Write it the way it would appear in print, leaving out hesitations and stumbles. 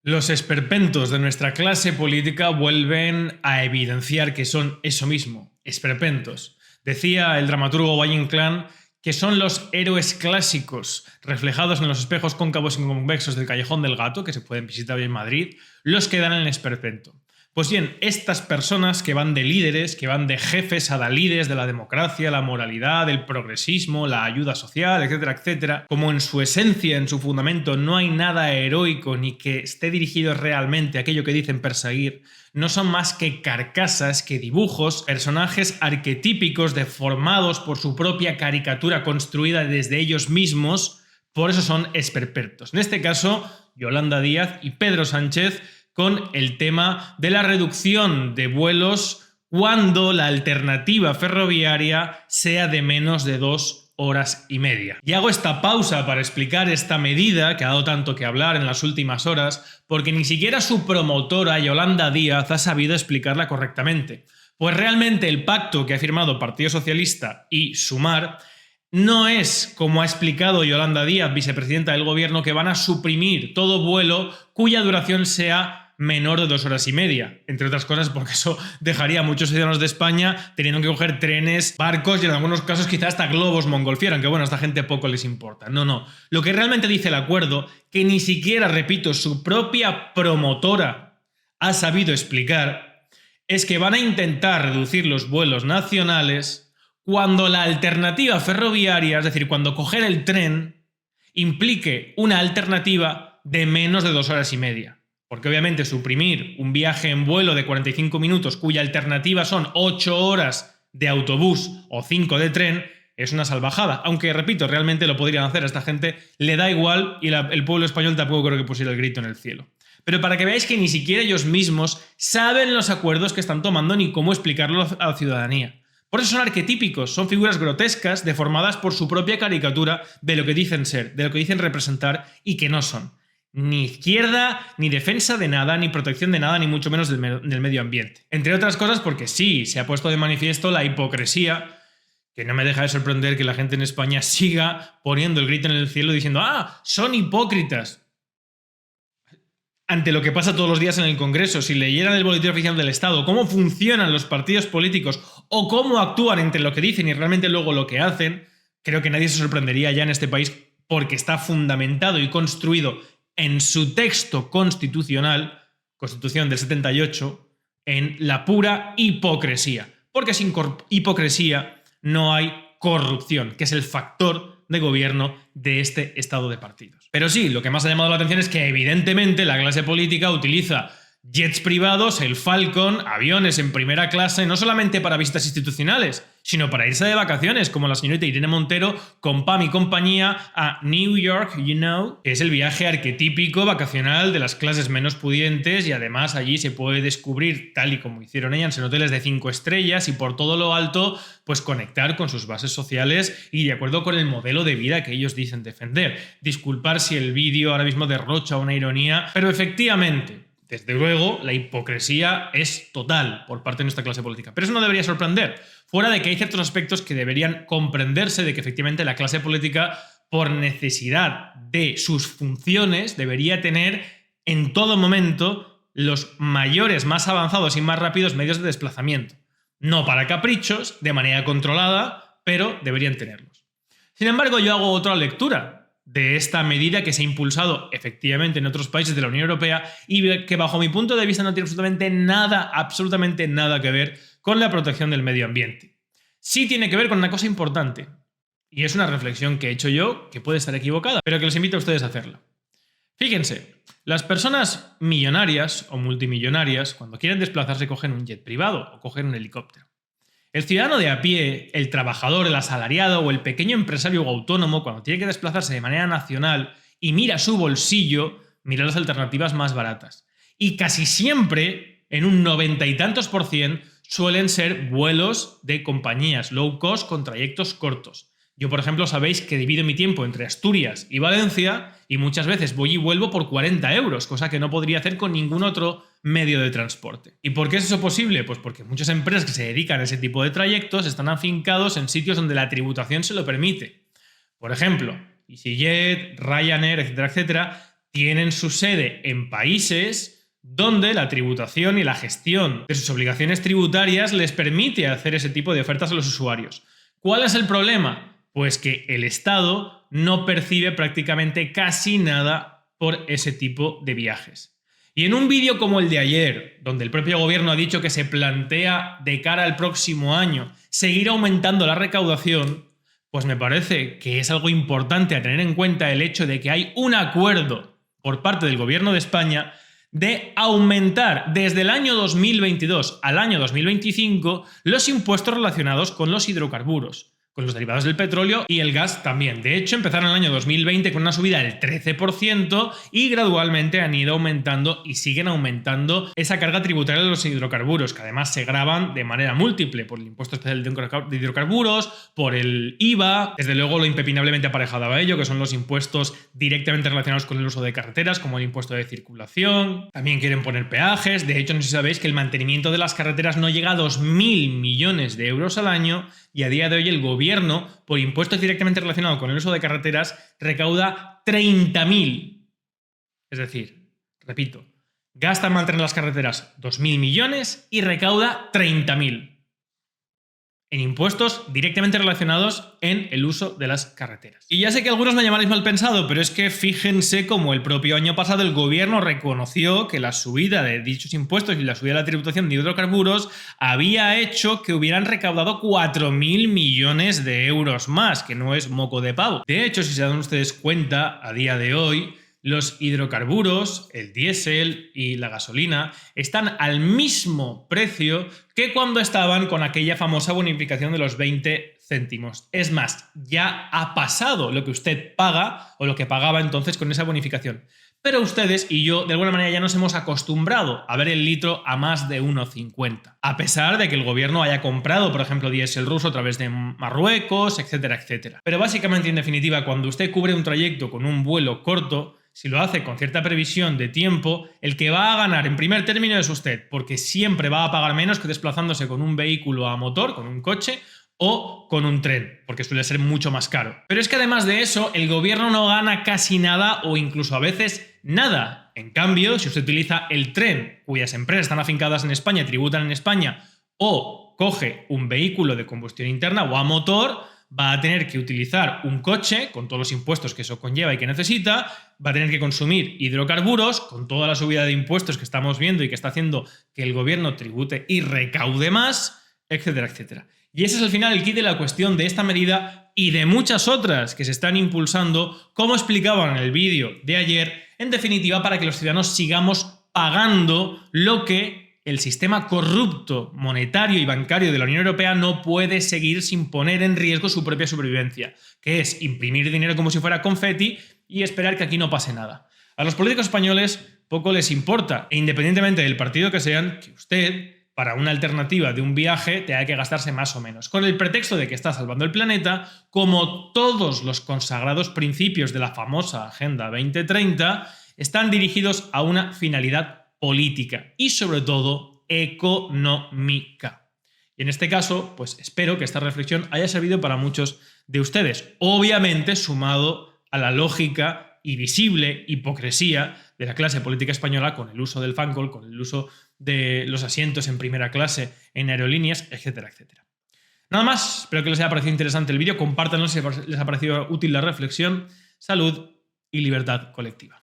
Los esperpentos de nuestra clase política vuelven a evidenciar que son eso mismo, esperpentos. Decía el dramaturgo Valle Inclán que son los héroes clásicos reflejados en los espejos cóncavos y convexos del Callejón del Gato, que se pueden visitar hoy en Madrid, los que dan el esperpento. Pues bien, estas personas que van de líderes, que van de jefes adalides de la democracia, la moralidad, el progresismo, la ayuda social, etcétera, etcétera, como en su esencia, en su fundamento, no hay nada heroico ni que esté dirigido realmente a aquello que dicen perseguir, no son más que carcasas, que dibujos, personajes arquetípicos deformados por su propia caricatura construida desde ellos mismos, por eso son esperpertos. En este caso, Yolanda Díaz y Pedro Sánchez, con el tema de la reducción de vuelos cuando la alternativa ferroviaria sea de menos de 2 horas y media. Y hago esta pausa para explicar esta medida que ha dado tanto que hablar en las últimas horas, porque ni siquiera su promotora, Yolanda Díaz, ha sabido explicarla correctamente. Pues realmente el pacto que ha firmado Partido Socialista y Sumar no es, como ha explicado Yolanda Díaz, vicepresidenta del gobierno, que van a suprimir todo vuelo cuya duración sea menor de 2 horas y media, entre otras cosas porque eso dejaría a muchos ciudadanos de España teniendo que coger trenes, barcos y en algunos casos quizás hasta globos montgolfiera, aunque bueno, a esta gente poco les importa. No. Lo que realmente dice el acuerdo, que ni siquiera, repito, su propia promotora ha sabido explicar, es que van a intentar reducir los vuelos nacionales cuando la alternativa ferroviaria, es decir, cuando coger el tren, implique una alternativa de menos de 2 horas y media. Porque obviamente suprimir un viaje en vuelo de 45 minutos cuya alternativa son 8 horas de autobús o 5 de tren es una salvajada. Aunque, repito, realmente lo podrían hacer. A esta gente le da igual y el pueblo español tampoco creo que pusiera el grito en el cielo. Pero para que veáis que ni siquiera ellos mismos saben los acuerdos que están tomando ni cómo explicarlo a la ciudadanía. Por eso son arquetípicos, son figuras grotescas deformadas por su propia caricatura de lo que dicen ser, de lo que dicen representar y que no son. Ni izquierda, ni defensa de nada, ni protección de nada, ni mucho menos del medio ambiente. Entre otras cosas porque sí, se ha puesto de manifiesto la hipocresía, que no me deja de sorprender que la gente en España siga poniendo el grito en el cielo diciendo ¡ah, son hipócritas! Ante lo que pasa todos los días en el Congreso, si leyeran el boletín oficial del Estado, cómo funcionan los partidos políticos o cómo actúan entre lo que dicen y realmente luego lo que hacen, creo que nadie se sorprendería ya en este país porque está fundamentado y construido en su texto constitucional, Constitución del 78, en la pura hipocresía. Porque sin hipocresía no hay corrupción, que es el factor de gobierno de este estado de partidos. Pero sí, lo que más ha llamado la atención es que evidentemente la clase política utiliza jets privados, el Falcon, aviones en primera clase, no solamente para visitas institucionales, sino para irse de vacaciones, como la señorita Irene Montero con Pam y compañía a New York, que es el viaje arquetípico vacacional de las clases menos pudientes y además allí se puede descubrir, tal y como hicieron ellas, en hoteles de 5 estrellas y por todo lo alto, pues conectar con sus bases sociales y de acuerdo con el modelo de vida que ellos dicen defender. Disculpar si el vídeo ahora mismo derrocha una ironía, pero efectivamente, desde luego, la hipocresía es total por parte de nuestra clase política. Pero eso no debería sorprender, fuera de que hay ciertos aspectos que deberían comprenderse de que efectivamente la clase política, por necesidad de sus funciones, debería tener en todo momento los mayores, más avanzados y más rápidos medios de desplazamiento. No para caprichos, de manera controlada, pero deberían tenerlos. Sin embargo, yo hago otra lectura de esta medida que se ha impulsado efectivamente en otros países de la Unión Europea y que bajo mi punto de vista no tiene absolutamente nada que ver con la protección del medio ambiente. Sí tiene que ver con una cosa importante y es una reflexión que he hecho yo que puede estar equivocada, pero que les invito a ustedes a hacerla. Fíjense, las personas millonarias o multimillonarias cuando quieren desplazarse cogen un jet privado o cogen un helicóptero. El ciudadano de a pie, el trabajador, el asalariado o el pequeño empresario o autónomo, cuando tiene que desplazarse de manera nacional y mira su bolsillo, mira las alternativas más baratas. Y casi siempre, en un 90 y tantos %, suelen ser vuelos de compañías low cost con trayectos cortos. Yo, por ejemplo, sabéis que divido mi tiempo entre Asturias y Valencia y muchas veces voy y vuelvo por 40 euros, cosa que no podría hacer con ningún otro medio de transporte. ¿Y por qué es eso posible? Pues porque muchas empresas que se dedican a ese tipo de trayectos están afincados en sitios donde la tributación se lo permite. Por ejemplo, EasyJet, Ryanair, etcétera, etcétera, tienen su sede en países donde la tributación y la gestión de sus obligaciones tributarias les permite hacer ese tipo de ofertas a los usuarios. ¿Cuál es el problema? Pues que el Estado no percibe prácticamente casi nada por ese tipo de viajes. Y en un vídeo como el de ayer, donde el propio gobierno ha dicho que se plantea de cara al próximo año seguir aumentando la recaudación, pues me parece que es algo importante a tener en cuenta el hecho de que hay un acuerdo por parte del gobierno de España de aumentar desde el año 2022 al año 2025 los impuestos relacionados con los hidrocarburos, con los derivados del petróleo y el gas también. De hecho, empezaron el año 2020 con una subida del 13% y gradualmente han ido aumentando y siguen aumentando esa carga tributaria de los hidrocarburos, que además se gravan de manera múltiple por el impuesto especial de hidrocarburos, por el IVA, desde luego lo impepinablemente aparejado a ello, que son los impuestos directamente relacionados con el uso de carreteras, como el impuesto de circulación. También quieren poner peajes. De hecho, no sé si sabéis que el mantenimiento de las carreteras no llega a 2.000 millones de euros al año y a día de hoy el gobierno, por impuestos directamente relacionados con el uso de carreteras, recauda 30.000. Es decir, repito, gasta en mantener las carreteras 2.000 millones y recauda 30.000 en impuestos directamente relacionados en el uso de las carreteras. Y ya sé que algunos me llamaréis mal pensado, pero es que fíjense cómo el propio año pasado el gobierno reconoció que la subida de dichos impuestos y la subida de la tributación de hidrocarburos había hecho que hubieran recaudado 4.000 millones de euros más, que no es moco de pavo. De hecho, si se dan ustedes cuenta, a día de hoy, los hidrocarburos, el diésel y la gasolina están al mismo precio que cuando estaban con aquella famosa bonificación de los 20 céntimos. Es más, ya ha pasado lo que usted paga o lo que pagaba entonces con esa bonificación. Pero ustedes y yo, de alguna manera, ya nos hemos acostumbrado a ver el litro a más de 1,50. A pesar de que el gobierno haya comprado, por ejemplo, diésel ruso a través de Marruecos, etcétera, etcétera. Pero básicamente, en definitiva, cuando usted cubre un trayecto con un vuelo corto, si lo hace con cierta previsión de tiempo, el que va a ganar en primer término es usted, porque siempre va a pagar menos que desplazándose con un vehículo a motor, con un coche, o con un tren, porque suele ser mucho más caro. Pero es que además de eso, el gobierno no gana casi nada o incluso a veces nada. En cambio, si usted utiliza el tren, cuyas empresas están afincadas en España, tributan en España, o coge un vehículo de combustión interna o a motor, va a tener que utilizar un coche con todos los impuestos que eso conlleva y que necesita, va a tener que consumir hidrocarburos con toda la subida de impuestos que estamos viendo y que está haciendo que el gobierno tribute y recaude más, etcétera, etcétera. Y ese es al final el quid de la cuestión de esta medida y de muchas otras que se están impulsando, como explicaba en el vídeo de ayer, en definitiva para que los ciudadanos sigamos pagando lo que el sistema corrupto monetario y bancario de la Unión Europea no puede seguir sin poner en riesgo su propia supervivencia, que es imprimir dinero como si fuera confeti y esperar que aquí no pase nada. A los políticos españoles poco les importa, e independientemente del partido que sean, que usted, para una alternativa de un viaje, tenga que gastarse más o menos, con el pretexto de que está salvando el planeta, como todos los consagrados principios de la famosa Agenda 2030 están dirigidos a una finalidad política y sobre todo económica. Y en este caso, pues espero que esta reflexión haya servido para muchos de ustedes, obviamente sumado a la lógica y visible hipocresía de la clase política española con el uso del fancol, con el uso de los asientos en primera clase en aerolíneas, etcétera, etcétera. Nada más, espero que les haya parecido interesante el vídeo, compártanlo si les ha parecido útil la reflexión. Salud y libertad colectiva.